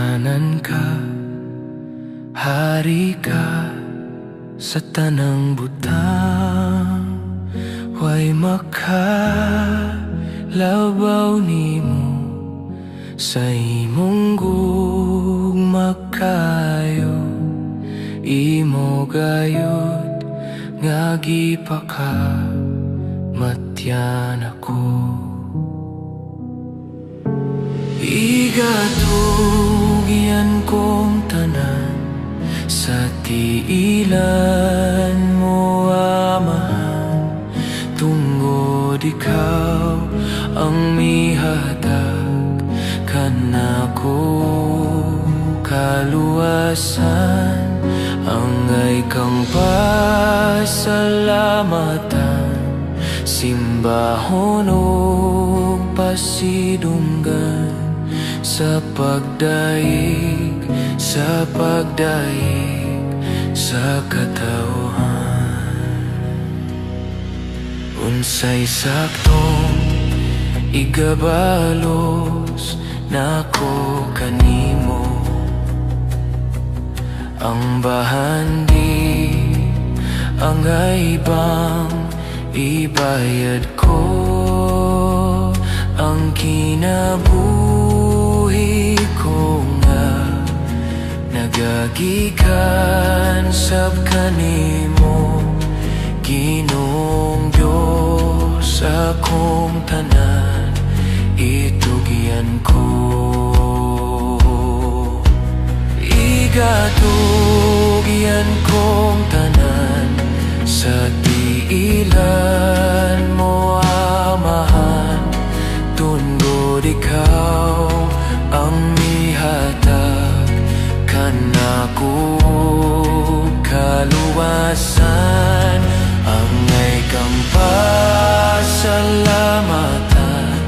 Tanan ka, hari ka sa tanang butang. Way makalabaw nimo sa imong gugma kayo. Imo gayud nga gipakamatyan ako. Igatugyan kong tanan sa tiilan mo, amahan. Tungod ikaw ang mihatag kanako kaluwasan. Angay kang pasalamatan, simbahon o pasidunggan sa pagdaig, sa pagdaig sa katawhan. Unsay saktong igabalos nako kanimo, ang bahandi ang aibang ibayad ko. Ang kinabuhi ko nga nagagikan sab kanimo, Ginoong Diyos akong tanan itugyan ko. Igatugyan kong tanan sa tiilan mo, amahan. Tungod ikaw ang mihatag kanako kaluwasan. Angay kang pasalamatan,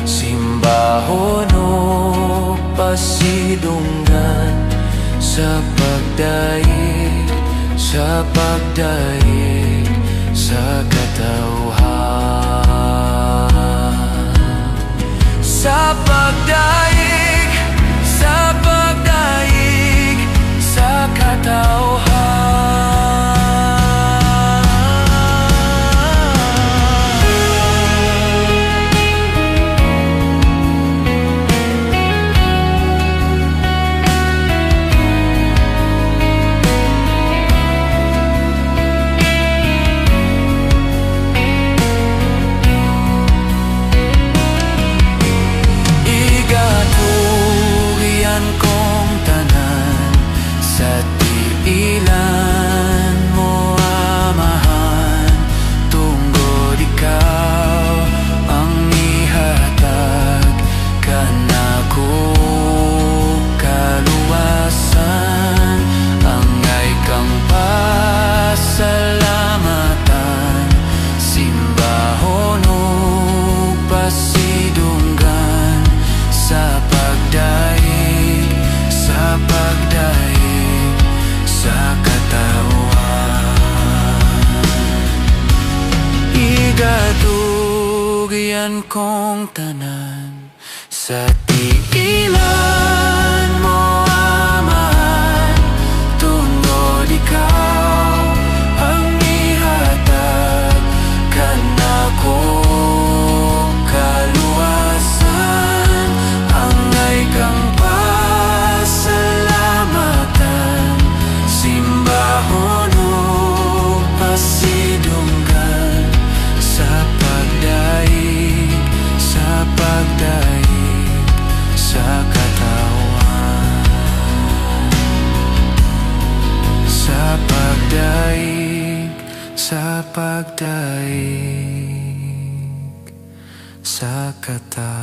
simbahon o pasidunggan sa pagdaig, sa pagdaig sa katawhan. Sa pagdaig, sa pagdaig sa katawhan. Ilan mo, amahan. Tungod ikaw ang mihatag kanako kaluwasan. Angay kang pasalamatan, simbahon o pasidunggan sa pagdaig, sa pagdaig sa katawhan. Igatugyan kong tanan sa tiilan mo, amahan. Tungod ikaw ang mihatag kanako kaluwasan. Angay kang pasalamatan, simbahon o pasidunggan sa pagdaig, sa pagdaig sa katawhan. Sa pagdaig, sa pagdaig sa katawhan.